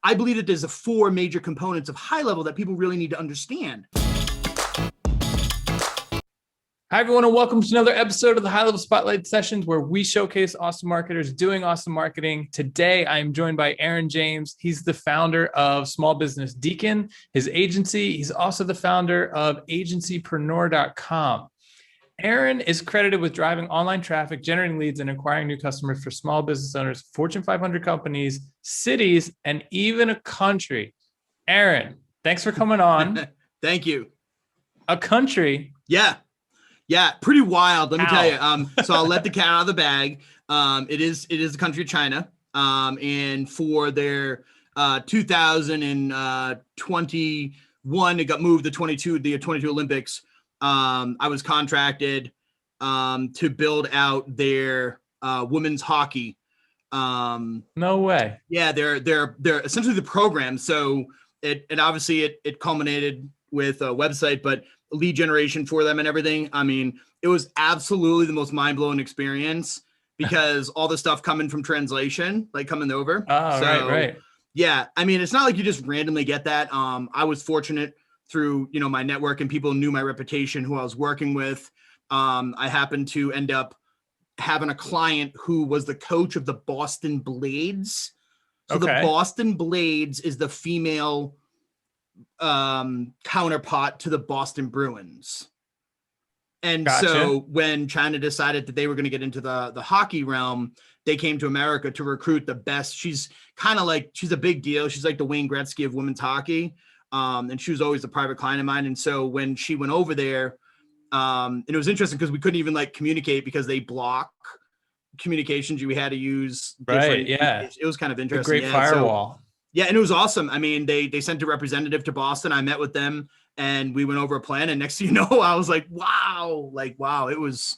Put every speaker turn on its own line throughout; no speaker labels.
I believe that there's the 4 major components of HighLevel that people really need to understand.
Hi, everyone, and welcome to another episode of the HighLevel Spotlight Sessions, where we showcase awesome marketers doing awesome marketing. Today, I am joined by Aaron James. He's the founder of Small Business Deacon, his agency. He's also the founder of Agencypreneur.com. Aaron is credited with driving online traffic, generating leads, and acquiring new customers for small business owners, Fortune 500 companies, cities, and even a country. Aaron, thanks for coming on.
Thank you.
A country?
Yeah, pretty wild. Let me tell you. So I'll let the cat out of the bag. It is the country of China. And for their 2021, it got moved to the 22 Olympics. I was contracted to build out their women's hockey.
No way.
Yeah, they're essentially the program. So it obviously it culminated with a website, but lead generation for them and everything. I mean, it was absolutely the most mind-blowing experience because all the stuff coming from translation, like coming over.
Oh, so, right.
Yeah. I mean, it's not like you just randomly get that. I was fortunate through, my network and people knew my reputation, who I was working with. I happened to end up having a client who was the coach of the Boston Blades. So The Boston Blades is the female counterpart to the Boston Bruins. And gotcha. So when China decided that they were going to get into the hockey realm, they came to America to recruit the best. She's a big deal. She's like the Wayne Gretzky of women's hockey. And she was always a private client of mine. And so when she went over there, and it was interesting because we couldn't even communicate because they block communications. We had to use
different. Yeah.
It was kind of interesting.
A great firewall.
Yeah, and it was awesome. I mean, they sent a representative to Boston. I met with them, and we went over a plan. And next thing you know, I was like, wow, it was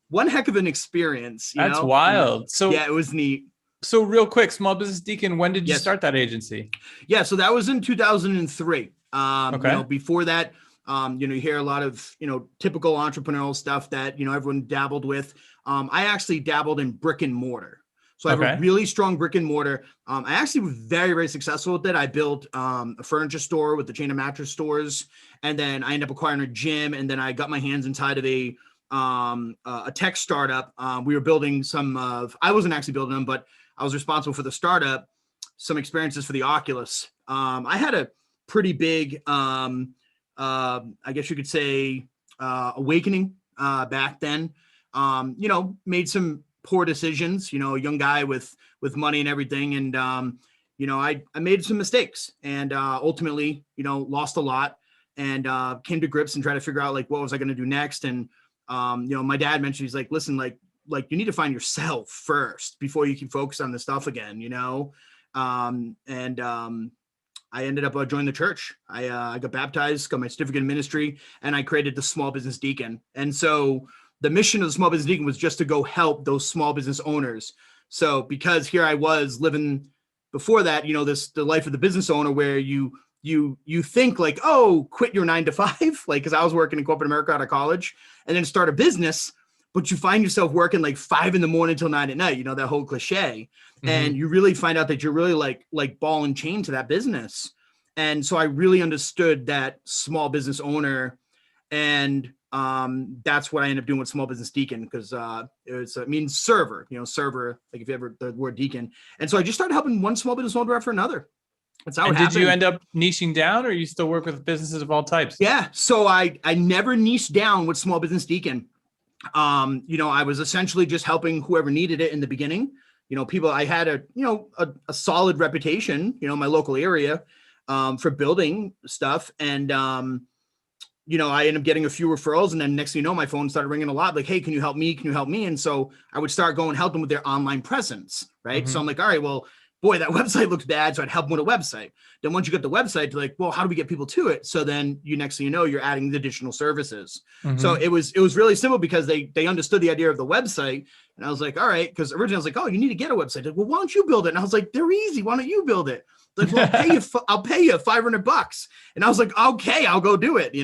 one heck of an experience.
That's wild. So
yeah, it was neat.
So real quick, Small Business Deacon, when did you start that agency?
Yeah, so that was in 2003. Before that, you hear a lot of, typical entrepreneurial stuff that, everyone dabbled with. I actually dabbled in brick and mortar. So I have a really strong brick and mortar. I actually was very, very successful with it. I built a furniture store with the chain of mattress stores. And then I ended up acquiring a gym. And then I got my hands inside of a tech startup. We were building I wasn't actually building them, but I was responsible for the startup, some experiences for the Oculus. I had a pretty big, I guess you could say, awakening back then. Made some poor decisions, a young guy with money and everything. And, I made some mistakes and ultimately, lost a lot and came to grips and tried to figure out what was I going to do next. And, my dad mentioned, he's like, listen, you need to find yourself first before you can focus on this stuff again, I ended up joining the church. I got baptized, got my certificate in ministry, and I created the Small Business Deacon. And so the mission of the Small Business Deacon was just to go help those small business owners. So because here I was living before that, the life of the business owner where you think quit your 9 to 5, because I was working in corporate America out of college and then start a business, but you find yourself working 5 a.m. till 9 p.m, that whole cliche. Mm-hmm. And you really find out that you're really like ball and chain to that business. And so I really understood that small business owner, and that's what I ended up doing with Small Business Deacon, because it means server, server, if you ever the word deacon. And so I just started helping one small business owner after another. That's how it happened.
Did you end up niching down, or you still work with businesses of all types?
Yeah. So I never niched down with Small Business Deacon. I was essentially just helping whoever needed it in the beginning. People, I had a solid reputation, my local area, for building stuff. And, I ended up getting a few referrals, and then next thing you know, my phone started ringing a lot. Like, hey, can you help me? Can you help me? And so I would start going help them with their online presence. Right. Mm-hmm. So I'm like, all right, well, boy, that website looks bad. So I'd help them with a website. Then once you get the website, you're like, well, how do we get people to it? So then next thing you know, you're adding the additional services. Mm-hmm. So it was really simple because they understood the idea of the website. And I was like, all right, because originally I was like, oh, you need to get a website. Like, well, why don't you build it? And I was like, they're easy. Why don't you build it? Like, well, I'll pay you $500. And I was like, okay, I'll go do it,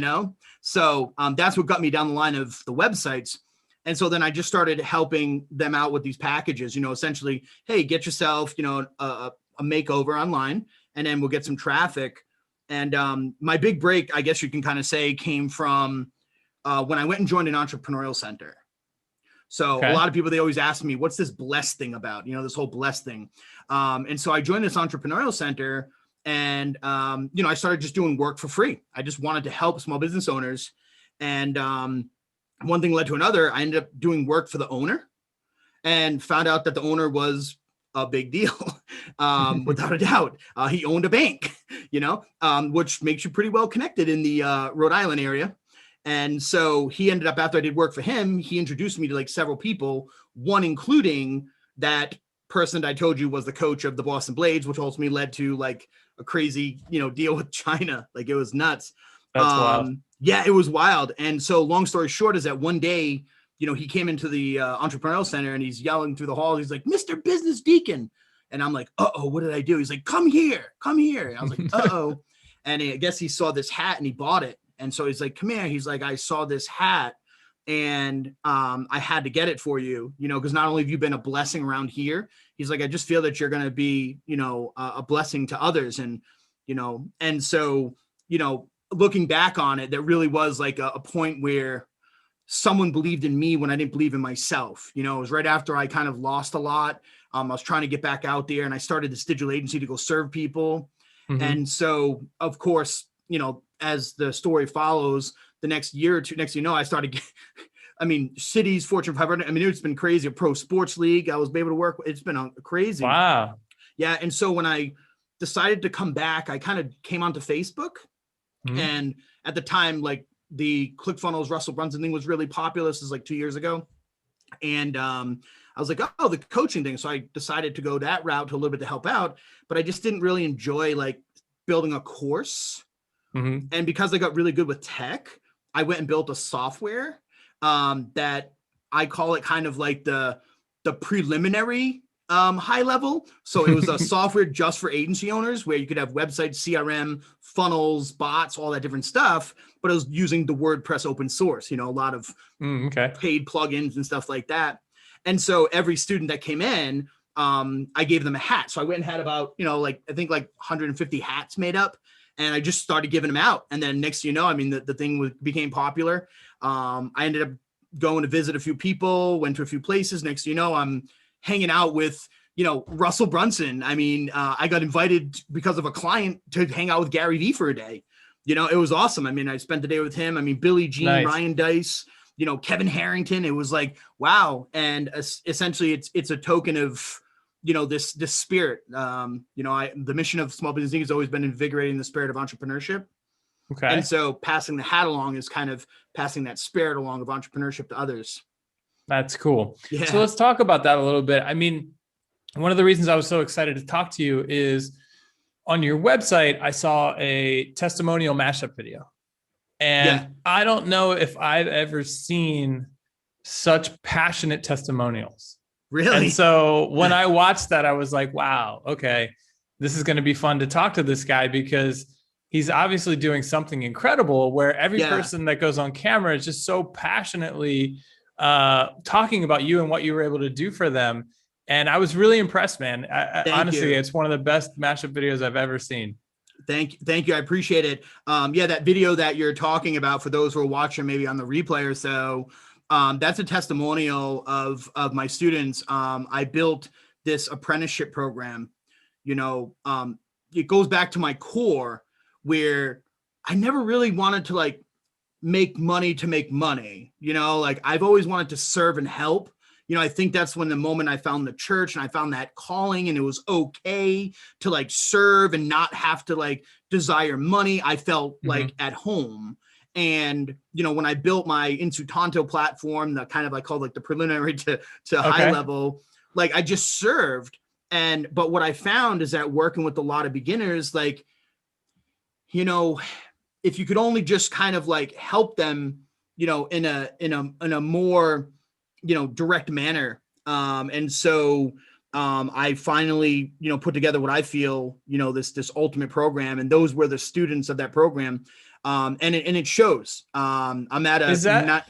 So that's what got me down the line of the websites. And so then I just started helping them out with these packages, essentially, hey, get yourself, a makeover online, and then we'll get some traffic. And my big break, I guess you can kind of say, came from when I went and joined an entrepreneurial center. So a lot of people, they always ask me, what's this blessed thing about, this whole blessed thing. And so I joined this entrepreneurial center, and, I started just doing work for free. I just wanted to help small business owners. And one thing led to another. I ended up doing work for the owner and found out that the owner was a big deal, without a doubt. He owned a bank, which makes you pretty well connected in the Rhode Island area. And so he ended up, after I did work for him, he introduced me to like several people, one including that person that I told you was the coach of the Boston Blades, which ultimately led to like a crazy, deal with China. Like it was nuts.
That's wild.
Yeah, it was wild. And so long story short is that one day, he came into the entrepreneurial center and he's yelling through the halls. He's like, Mr. Business Deacon. And I'm like, uh-oh, what did I do? He's like, come here. And I was like, uh-oh. And I guess he saw this hat and he bought it. And so he's like, come here. He's like, I saw this hat and I had to get it for you, because not only have you been a blessing around here, he's like, I just feel that you're going to be, a blessing to others. And, and so, looking back on it, that really was like a point where someone believed in me when I didn't believe in myself. It was right after I kind of lost a lot. I was trying to get back out there, and I started this digital agency to go serve people. Mm-hmm. And so, of course, as the story follows, the next year or two, I started, cities, Fortune 500. It's been crazy. A pro sports league I was able to work with. It's been crazy.
Wow.
Yeah. And so when I decided to come back, I kind of came onto Facebook. Mm-hmm. And at the time, like the ClickFunnels, Russell Brunson thing was really popular. This is like 2 years ago. And I was like, oh, the coaching thing. So I decided to go that route to a little bit to help out, but I just didn't really enjoy like building a course. Mm-hmm. And because I got really good with tech, I went and built a software that I call it kind of like the preliminary high level. So it was a software just for agency owners where you could have websites, CRM, funnels, bots, all that different stuff. But it was using the WordPress open source, a lot of paid plugins and stuff like that. And so every student that came in, I gave them a hat. So I went and had about, I think 150 hats made up. And I just started giving them out. And then next, the thing became popular. I ended up going to visit a few people, went to a few places. Next, I'm hanging out with, Russell Brunson. I got invited because of a client to hang out with Gary Vee for a day. It was awesome. I spent the day with him. Billy Jean, nice. Ryan Dice, Kevin Harrington. It was like, wow. And essentially it's a token of, this spirit. The mission of Small Business Inc. has always been invigorating the spirit of entrepreneurship. Okay. And so passing the hat along is kind of passing that spirit along of entrepreneurship to others.
That's cool.
Yeah.
So let's talk about that a little bit. One of the reasons I was so excited to talk to you is on your website, I saw a testimonial mashup video. And I don't know if I've ever seen such passionate testimonials.
Really?
And so when I watched that, I was like, wow, okay, this is going to be fun to talk to this guy because he's obviously doing something incredible where every person that goes on camera is just so passionately talking about you and what you were able to do for them. And I was really impressed, man. Honestly, it's one of the best mashup videos I've ever seen.
Thank you. I appreciate it. That video that you're talking about, for those who are watching maybe on the replay or so, that's a testimonial of my students. I built this apprenticeship program. It goes back to my core where I never really wanted to like make money to make money. I've always wanted to serve and help. I think that's when the moment I found the church and I found that calling, and it was okay to like serve and not have to like desire money. I felt like at home. And, when I built my Insutanto platform, that kind of I called like the preliminary to high level, like I just served. But what I found is that working with a lot of beginners, like, if you could only just kind of like help them, in a more, direct manner. And so I finally, put together what I feel, this ultimate program, and those were the students of that program. And it shows. I'm at a.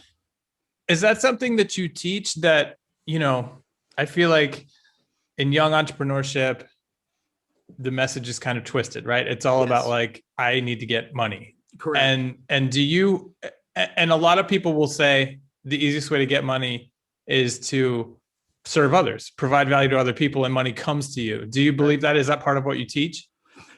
Is that something that you teach that, I feel like in young entrepreneurship, the message is kind of twisted, right? It's all about like, I need to get money.
Correct.
And a lot of people will say the easiest way to get money is to serve others, provide value to other people, and money comes to you. Do you believe that? Is that part of what you teach?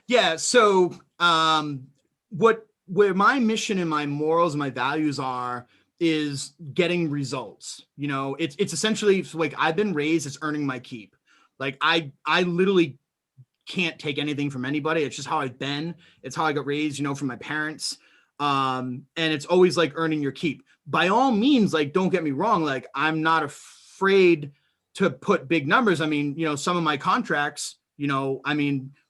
Yeah. So where my mission and my morals and my values are is getting results. It's essentially like I've been raised as earning my keep. Like I literally can't take anything from anybody. It's just how I've been. It's how I got raised, from my parents. And it's always like earning your keep. By all means, like, don't get me wrong. Like, I'm not afraid to put big numbers. I mean, some of my contracts,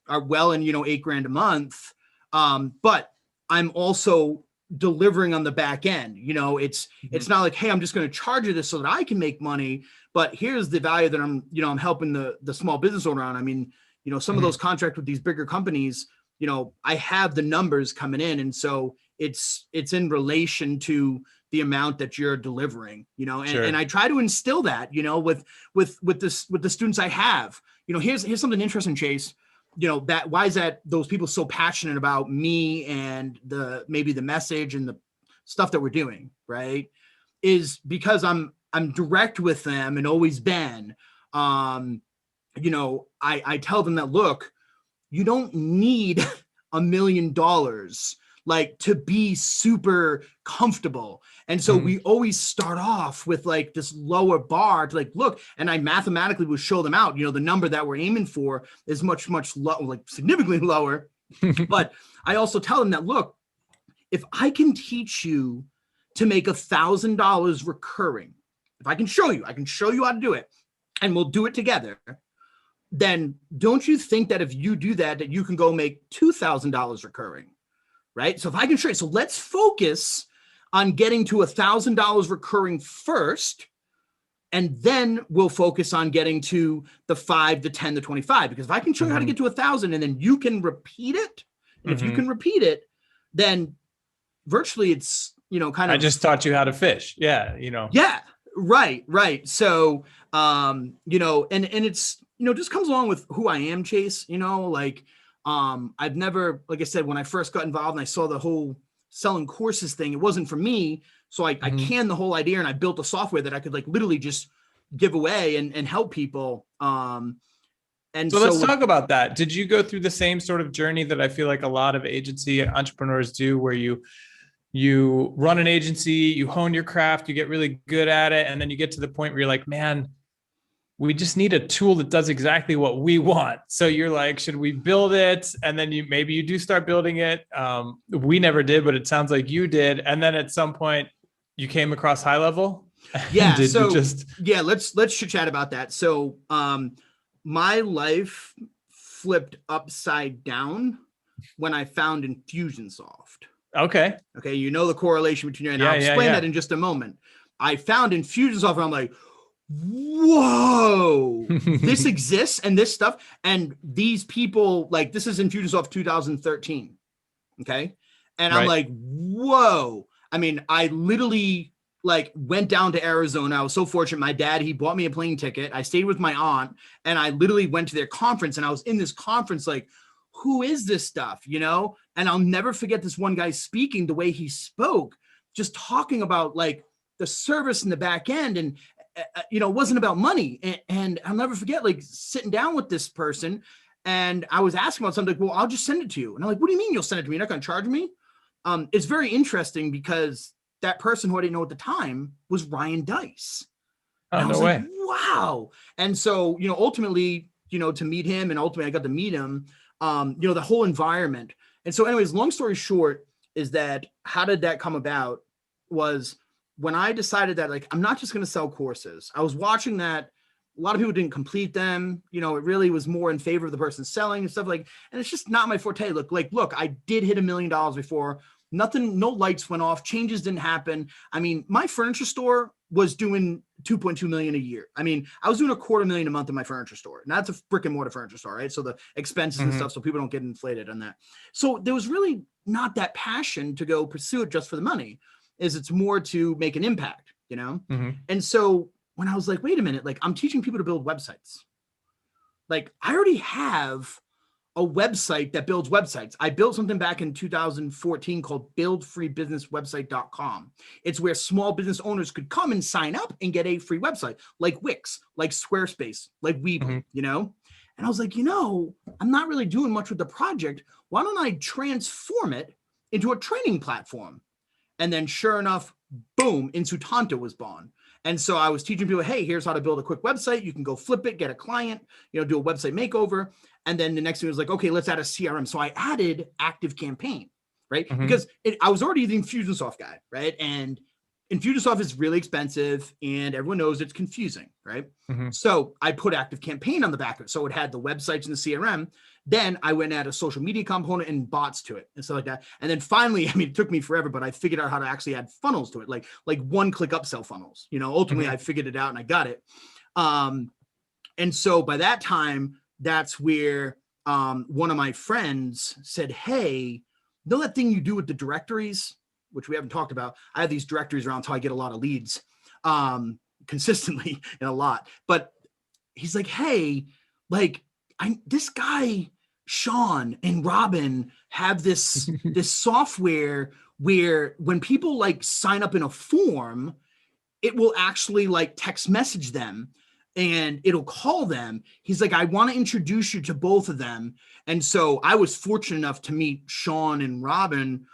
are well in, $8,000 a month. But I'm also delivering on the back end. It's not like, hey, I'm just going to charge you this so that I can make money, but here's the value that I'm helping the small business owner on. I mean, some of those contracts with these bigger companies, I have the numbers coming in. And so it's in relation to the amount that you're delivering, and I try to instill that, with the students I have. Here's something interesting, Chase. That why is that those people so passionate about me and maybe the message and the stuff that we're doing, right? Is because I'm direct with them and always been. I tell them that, look, you don't need $1 million like to be super comfortable. And so we always start off with like this lower bar to like, look, and I mathematically will show them out, the number that we're aiming for is much lower, like significantly lower. But I also tell them that, look, if I can teach you to make $1,000 recurring, if I can show you how to do it, and we'll do it together, then don't you think that if you do that you can go make $2,000 recurring, right? So if I can show you, so let's focus on getting to $1,000 recurring first, and then we'll focus on getting to the 5, the 10, the 25. Because if I can show you how to get to 1,000, and then you can repeat it, and if you can repeat it, then virtually it's kind of.
I just taught you how to fish. Yeah,
Yeah, right. So and it's just comes along with who I am, Chase. I've never, like I said, when I first got involved and I saw the whole selling courses thing, it wasn't for me. So I canned the whole idea, and I built a software that I could like literally just give away and help people. And
so let's talk about that. Did you go through the same sort of journey that I feel like a lot of agency entrepreneurs do, where you run an agency, you hone your craft, you get really good at it, and then you get to the point where you're like, man, we just need a tool that does exactly what we want. So you're like, should we build it? And then maybe you do start building it. We never did, but it sounds like you did. And then at some point you came across HighLevel.
Yeah. Let's chit chat about that. So my life flipped upside down when I found Infusionsoft.
Okay.
The correlation between, and I'll explain that in just a moment. I found Infusionsoft, and I'm like, whoa, this exists, and this stuff, and these people, like, this is Infusionsoft 2013. Okay. And I'm like, whoa. I mean, I literally like went down to Arizona. I was so fortunate. My dad, he bought me a plane ticket. I stayed with my aunt, and I literally went to their conference, and I was in this conference like, who is this stuff? And I'll never forget this one guy speaking, the way he spoke, just talking about like the service in the back end, and it wasn't about money. And I'll never forget like sitting down with this person, and I was asking about something like, well, I'll just send it to you. And I'm like, what do you mean you'll send it to me? You're not going to charge me? It's very interesting because that person, who I didn't know at the time, was Ryan Dice. And I was like, wow. And so, ultimately, to meet him, and ultimately I got to meet him, the whole environment. And so anyways, long story short is that how did that come about was when I decided that, like, I'm not just going to sell courses. I was watching that a lot of people didn't complete them. It really was more in favor of the person selling and stuff like, and it's just not my forte. Look, I did hit $1 million before. Nothing, no lights went off. Changes didn't happen. I mean, my furniture store was doing 2.2 million a year. I mean, I was doing $250,000 a month in my furniture store, and that's a brick and mortar furniture store, right? So the expenses and stuff, so people don't get inflated on that. So there was really not that passion to go pursue it just for the money. It's more to make an impact, And so when I was like, wait a minute, like, I'm teaching people to build websites. Like, I already have a website that builds websites. I built something back in 2014 called buildfreebusinesswebsite.com. It's where small business owners could come and sign up and get a free website, like Wix, like Squarespace, like Weebly, you know? And I was like, I'm not really doing much with the project. Why don't I transform it into a training platform? And then sure enough, boom, Insutanto was born. And so I was teaching people, hey, here's how to build a quick website. You can go flip it, get a client, do a website makeover. And then the next thing was like, okay, let's add a CRM. So I added ActiveCampaign, right? Because I was already the Infusionsoft guy, right? And Infusionsoft is really expensive and everyone knows it's confusing, right? So I put ActiveCampaign on the back of it. So it had the websites and the CRM. Then I went and added a social media component and bots to it and stuff like that. And then finally, it took me forever, but I figured out how to actually add funnels to it, like one-click upsell funnels. Ultimately I figured it out and I got it. And so by that time, that's where one of my friends said, hey, know that thing you do with the directories, which we haven't talked about? I have these directories around until I get a lot of leads consistently and a lot. But he's like, hey, this guy, Sean and Robin, have this software where when people sign up in a form, it will actually text message them and it'll call them. He's like, I want to introduce you to both of them. And so I was fortunate enough to meet Sean and Robin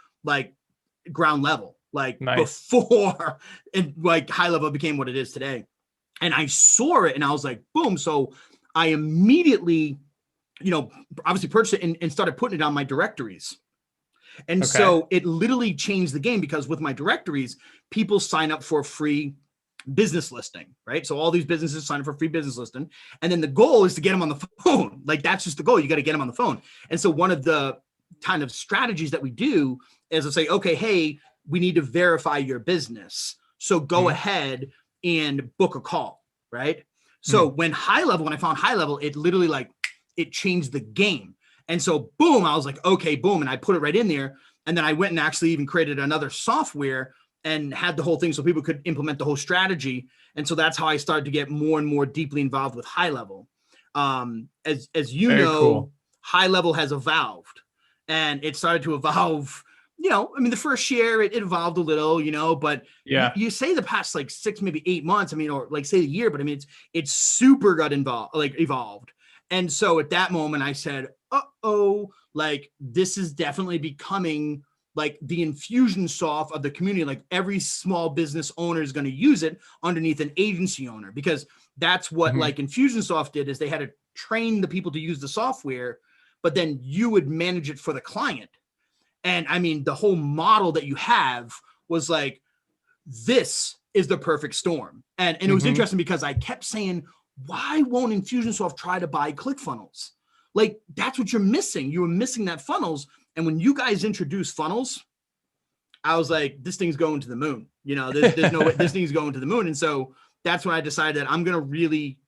ground level, nice. Before and HighLevel became what it is today. And I saw it and I was like, boom. So I immediately, obviously purchased it and started putting it on my directories. And so it literally changed the game because with my directories, people sign up for a free business listing, right? So all these businesses sign up for free business listing. And then the goal is to get them on the phone. That's just the goal. You got to get them on the phone. And so one of the kind of strategies that we do is to say, okay, hey, we need to verify your business. So go ahead and book a call, right? So when I found HighLevel, it literally it changed the game. And so boom, I was like, okay, boom. And I put it right in there. And then I went and actually even created another software and had the whole thing so people could implement the whole strategy. And so that's how I started to get more and more deeply involved with HighLevel. As you
Very
know,
cool.
HighLevel has evolved and it started to evolve. The first year it evolved a little, but you say the past 6, maybe 8 months, or say the year, but it's super got involved, evolved. And so at that moment I said, this is definitely becoming the Infusionsoft of the community. Every small business owner is going to use it underneath an agency owner, because that's what Infusionsoft did, is they had to train the people to use the software, but then you would manage it for the client. And the whole model that you have was this is the perfect storm. And it was interesting because I kept saying, why won't Infusionsoft try to buy ClickFunnels? That's what you're missing. You were missing that funnels. And when you guys introduced funnels, I was like, this thing's going to the moon. There's no way this thing's going to the moon. And so that's when I decided that I'm going to really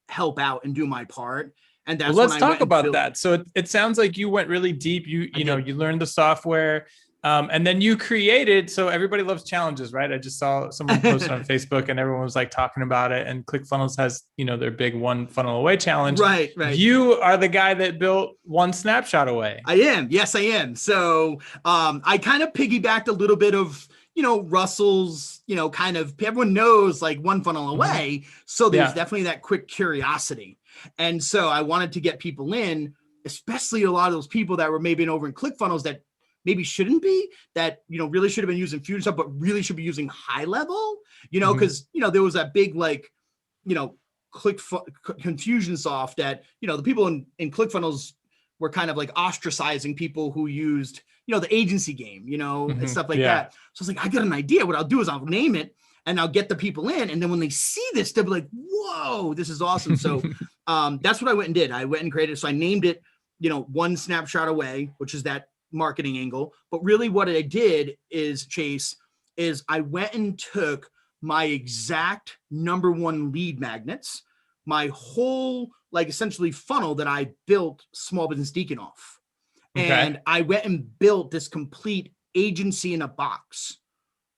help out and do my part. And that's
let's talk about that. So it sounds like you went really deep. You learned the software. And then you created, so everybody loves challenges, right? I just saw someone posted on Facebook and everyone was talking about it. And ClickFunnels has, their big one funnel away challenge.
Right.
You are the guy that built one snapshot away.
I am. Yes, I am. So I kind of piggybacked a little bit of, Russell's, kind of, everyone knows one funnel away. So there's definitely that quick curiosity. And so I wanted to get people in, especially a lot of those people that were maybe over in ClickFunnels that maybe shouldn't be, that, really should have been using Infusionsoft, but really should be using HighLevel, because, there was that big, Infusionsoft that, the people in ClickFunnels were kind of ostracizing people who used, the agency game, and stuff like that. So I was like, I got an idea. What I'll do is I'll name it and I'll get the people in. And then when they see this, they'll be like, whoa, this is awesome. So that's what I went and did. I went and created. So I named it, One Snapshot Away, which is that marketing angle. But really what I did is, Chase, is I went and took my exact number one lead magnets, my whole essentially funnel that I built Small Business Deacon off. And I went and built this complete agency in a box,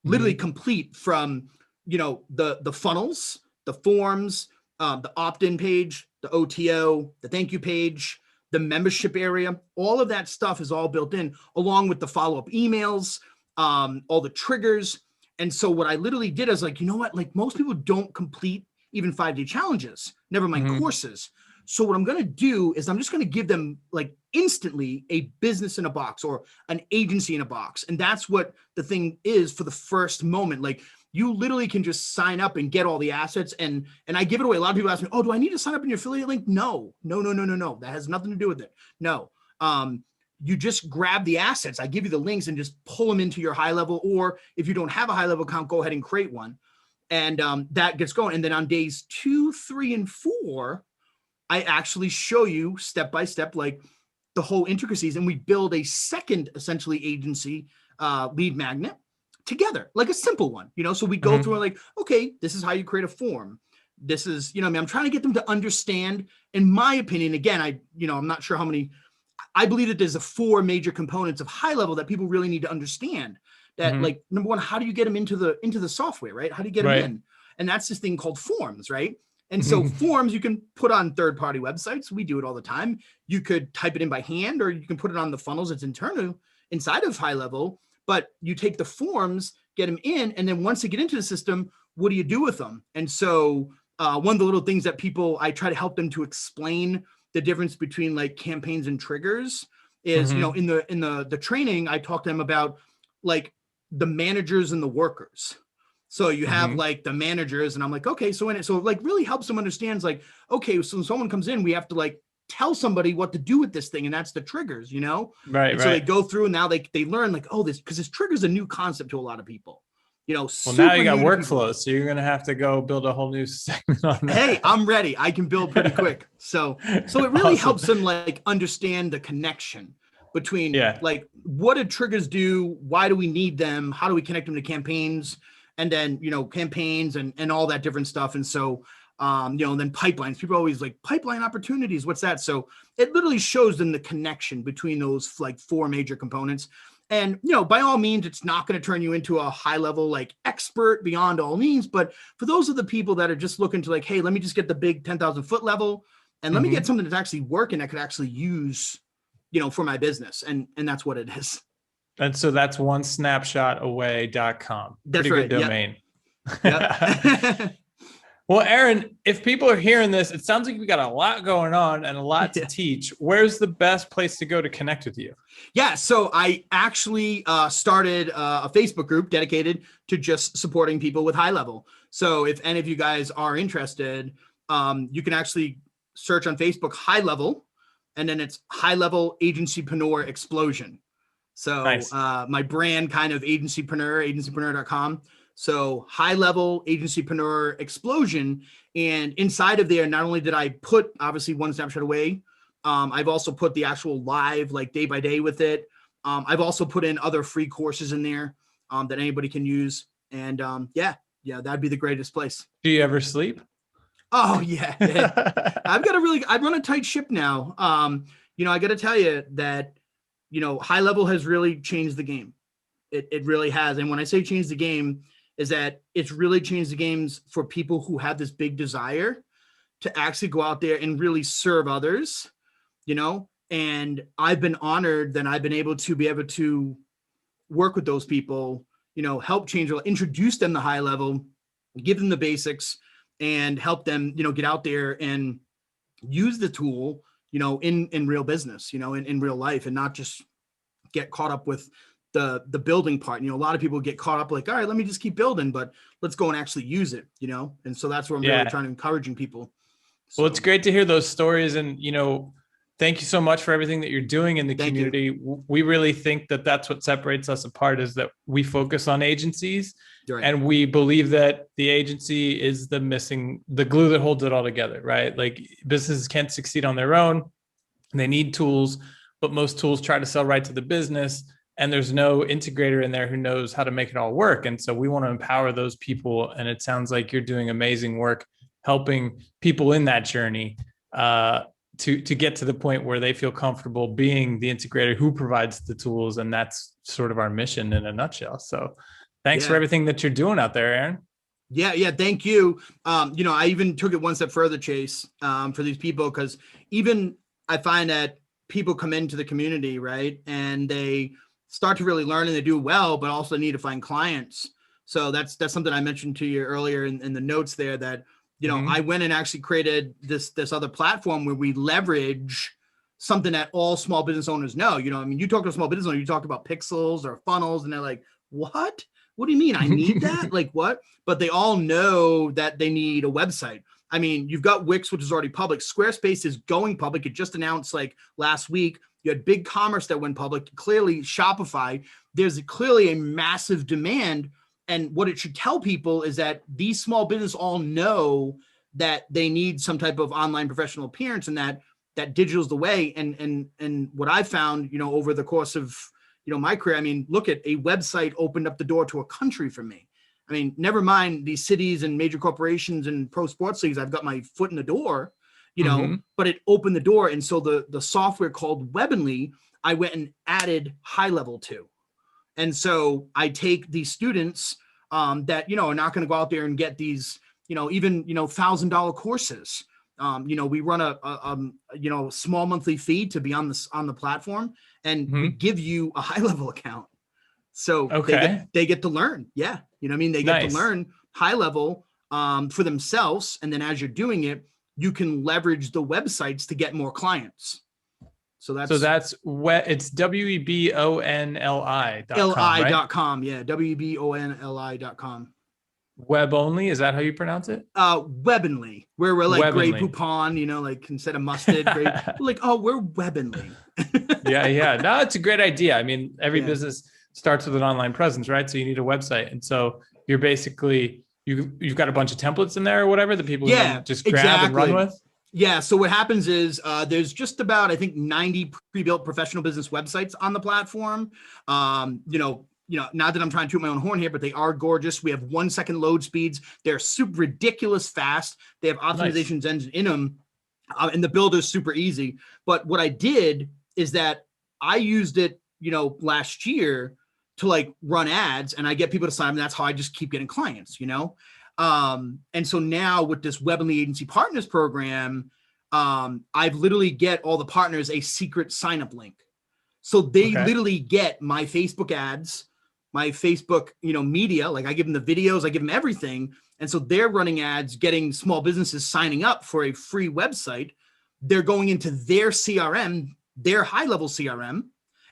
literally complete from, the funnels, the forms, the opt-in page, the OTO, the thank you page, the membership area, all of that stuff is all built in, along with the follow-up emails, all the triggers. And so what I literally did is like, you know what, like most people don't complete even 5-day challenges, never mind courses. So what I'm going to do is I'm just going to give them like instantly a business in a box or an agency in a box. And that's what the thing is for the first moment. Like you literally can just sign up and get all the assets. And I give it away. A lot of people ask me, oh, do I need to sign up in your affiliate link? No. That has nothing to do with it. No. You just grab the assets. I give you the links and just pull them into your HighLevel. Or if you don't have a HighLevel account, go ahead and create one. And that gets going. And then on days 2, 3, and 4, I actually show you step by step, like the whole intricacies. And we build a second, essentially, agency lead magnet together, like a simple one, so we go through like, okay, this is how you create a form. This is, I'm trying to get them to understand, in my opinion, again, I'm not sure how many, I believe that there's 4 major components of HighLevel that people really need to understand that like, number one, how do you get them into the software, right? How do you get them in? And that's this thing called forms, right? And so forms you can put on third-party websites. We do it all the time. You could type it in by hand, or you can put it on the funnels. It's internal inside of HighLevel. But you take the forms, get them in, and then once they get into the system, what do you do with them? And so one of the little things that I try to help them to explain the difference between like campaigns and triggers is, in the training, I talk to them about like the managers and the workers. So you have like the managers, and I'm like, okay, so it like really helps them understand like, okay, so when someone comes in, we have to like tell somebody what to do with this thing. And that's the triggers,
Right.
And so they go through and now they learn like, oh, because this trigger is a new concept to a lot of people,
Well, now you got workflows. So you're going to have to go build a whole new segment on that.
Hey, I'm ready. I can build pretty quick. So it really helps them like understand the connection between like, what do triggers do? Why do we need them? How do we connect them to campaigns? And then, campaigns and all that different stuff. And so, and then pipelines, people are always like pipeline opportunities. What's that? So it literally shows them the connection between those like 4 major components. And, by all means, it's not going to turn you into a HighLevel like expert beyond all means. But for those of the people that are just looking to like, hey, let me just get the big 10,000 foot level and let me get something that's actually working that could actually use, for my business. And that's what it is.
And so that's onesnapshotaway.com.
That's
Pretty
right.
good domain.
Yep.
Well, Aaron, if people are hearing this, it sounds like we got a lot going on and a lot to teach. Where's the best place to go to connect with you?
Yeah, so I actually started a Facebook group dedicated to just supporting people with HighLevel. So if any of you guys are interested, you can actually search on Facebook HighLevel, and then it's HighLevel Agencypreneur Explosion. So
nice.
My brand kind of agencypreneur.com. So HighLevel Agencypreneur Explosion. And inside of there, not only did I put obviously One Snapshot Away, I've also put the actual live like day by day with it. I've also put in other free courses in there that anybody can use. And that'd be the greatest place.
Do you ever sleep?
Oh yeah. I run a tight ship now. I got to tell you that, HighLevel has really changed the game. It really has. And when I say change the game, is that it's really changed the games for people who have this big desire to actually go out there and really serve others, and I've been honored that I've been able to work with those people, help change, introduce them to HighLevel, give them the basics, and help them, get out there and use the tool, in real business, in real life, and not just get caught up with the building part. A lot of people get caught up like, all right, let me just keep building, but let's go and actually use it, And so that's what I'm really trying to encouraging people. So.
Well, it's great to hear those stories, and, thank you so much for everything that you're doing in the community. We really think that that's what separates us apart, is that we focus on agencies, right, and we believe that the agency is the glue that holds it all together, right? Like businesses can't succeed on their own. They need tools, but most tools try to sell right to the business, and there's no integrator in there who knows how to make it all work. And so we want to empower those people. And it sounds like you're doing amazing work helping people in that journey to get to the point where they feel comfortable being the integrator who provides the tools. And that's sort of our mission in a nutshell. So thanks for everything that you're doing out there, Aaron.
Yeah. Thank you. I even took it one step further, Chase, for these people, because even I find that, people come into the community, right? And they start to really learn and they do well, but also need to find clients. So that's something I mentioned to you earlier in the notes there that, I went and actually created this other platform where we leverage something that all small business owners know. You talk to a small business owner, you talk about pixels or funnels, and they're like, what? What do you mean? I need that? Like what? But they all know that they need a website. I mean, you've got Wix, which is already public. Squarespace is going public. It just announced like last week. You had BigCommerce that went public. Clearly, Shopify. There's clearly a massive demand. And what it should tell people is that these small business all know that they need some type of online professional appearance, and that digital's the way. And what I found, over the course of my career, I mean, look at a website opened up the door to a country for me. I mean, never mind these cities and major corporations and pro sports leagues. I've got my foot in the door, but it opened the door. And so the software called Webinly, I went and added HighLevel to. And so I take these students that, are not going to go out there and get these, even, $1,000 courses. We run a small monthly fee to be on the platform, and we give you a HighLevel account. So they get to learn. Yeah. They get to learn HighLevel for themselves. And then as you're doing it, you can leverage the websites to get more clients. So it's WEBONLI.com. Right? Yeah. WEBONLI.com.
Web only, is that how you pronounce it?
Webinly, where we're like Grey Poupon, like instead of mustard, we're like, oh, we're Webinly.
Yeah. No, it's a great idea. I mean, every business starts with an online presence, right? So you need a website. And so you're basically, you've got a bunch of templates in there or whatever that people can just grab and run with.
Yeah. So what happens is there's just about, I think, 90 pre-built professional business websites on the platform. Not that I'm trying to toot my own horn here, but they are gorgeous. We have 1 second load speeds. They're super ridiculous fast. They have optimizations engine in them, and the build is super easy. But what I did is that I used it, last year to like run ads, and I get people to sign up, and that's how I just keep getting clients, And so now with this Webinly Agency Partners program, I've literally get all the partners a secret sign-up link. So they literally get my Facebook ads, my Facebook, media, like I give them the videos, I give them everything. And so they're running ads, getting small businesses signing up for a free website. They're going into their CRM, their HighLevel CRM,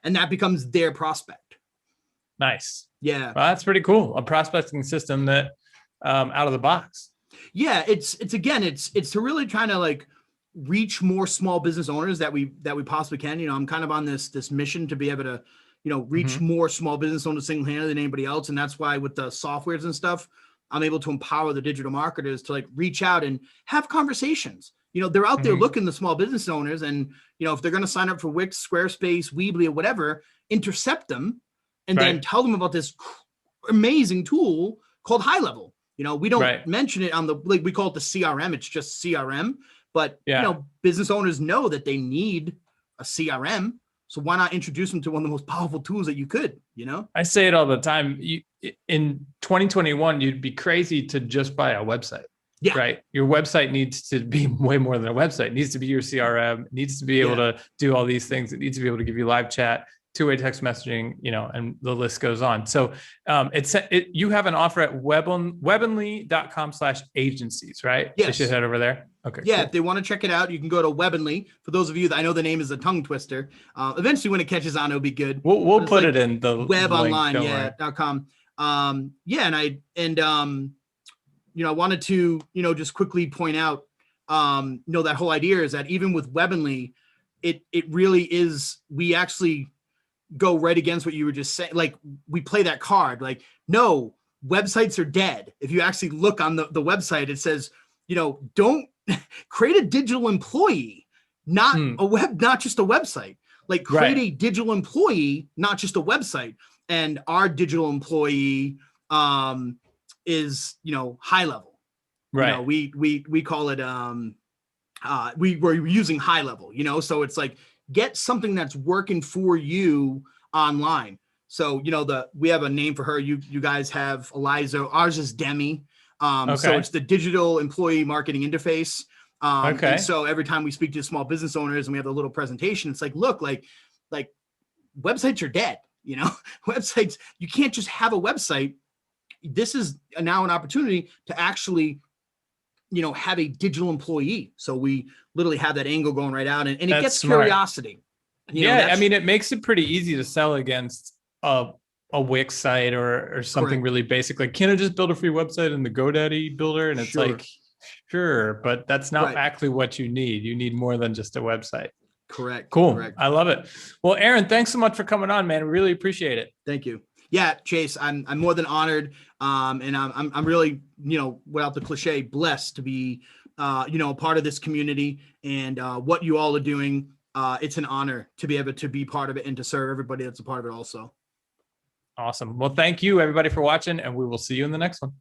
and that becomes their prospect.
Nice.
Yeah.
Well, that's pretty cool. A prospecting system that out of the box.
Yeah. It's to really trying to like reach more small business owners that we possibly can. I'm kind of on this mission to be able to, reach more small business owners single-handedly than anybody else. And that's why with the softwares and stuff, I'm able to empower the digital marketers to like reach out and have conversations. They're out there looking, the small business owners, and, if they're going to sign up for Wix, Squarespace, Weebly, or whatever, intercept them and then tell them about this amazing tool called HighLevel. We don't mention it on we call it the CRM. It's just CRM. But, business owners know that they need a CRM. So why not introduce them to one of the most powerful tools that you could,
I say it all the time. In 2021, you'd be crazy to just buy a website. Yeah. Right. Your website needs to be way more than a website. It needs to be your CRM. It needs to be able to do all these things. It needs to be able to give you live chat, two-way text messaging, and the list goes on. So you have an offer at webinly.com/agencies, right?
Yes.
They should head over there. Okay.
Yeah. Cool. If they want to check it out, you can go to Webinly. For those of you that I know the name is a tongue twister. Eventually when it catches on, it'll be good.
We'll put it in the
web online. .com. I wanted to, just quickly point out, that whole idea is that even with Webinly, it really is, we actually go right against what you were just saying. Like we play that card, like, no, websites are dead. If you actually look on the website, it says, don't create a digital employee, not just a website, like create a digital employee, not just a website. And our digital employee, is, HighLevel,
right?
We call it, we're using HighLevel, so it's like, get something that's working for you online. So, we have a name for her. You guys have Eliza. Ours is Demi. So it's the digital employee marketing interface.
Okay.
And so every time we speak to small business owners and we have a little presentation, it's like, look, like websites are dead, websites, you can't just have a website. This is now an opportunity to actually, have a digital employee. So we literally have that angle going right out, and it
That's
gets
smart.
curiosity.
I mean, it makes it pretty easy to sell against a Wix site or something
Correct.
really basic. Like, can I just build a free website in the GoDaddy builder? And it's
Sure.
like, sure, but that's not
Right.
actually what you need. You need more than just a website.
Correct.
Cool.
Correct.
I love it. Well, Aaron, thanks so much for coming on, man. Really appreciate it.
Thank you. Yeah, Chase, I'm more than honored. And I'm really, without the cliche, blessed to be, a part of this community and what you all are doing. It's an honor to be able to be part of it and to serve everybody that's a part of it also.
Awesome. Well, thank you everybody for watching, and we will see you in the next one.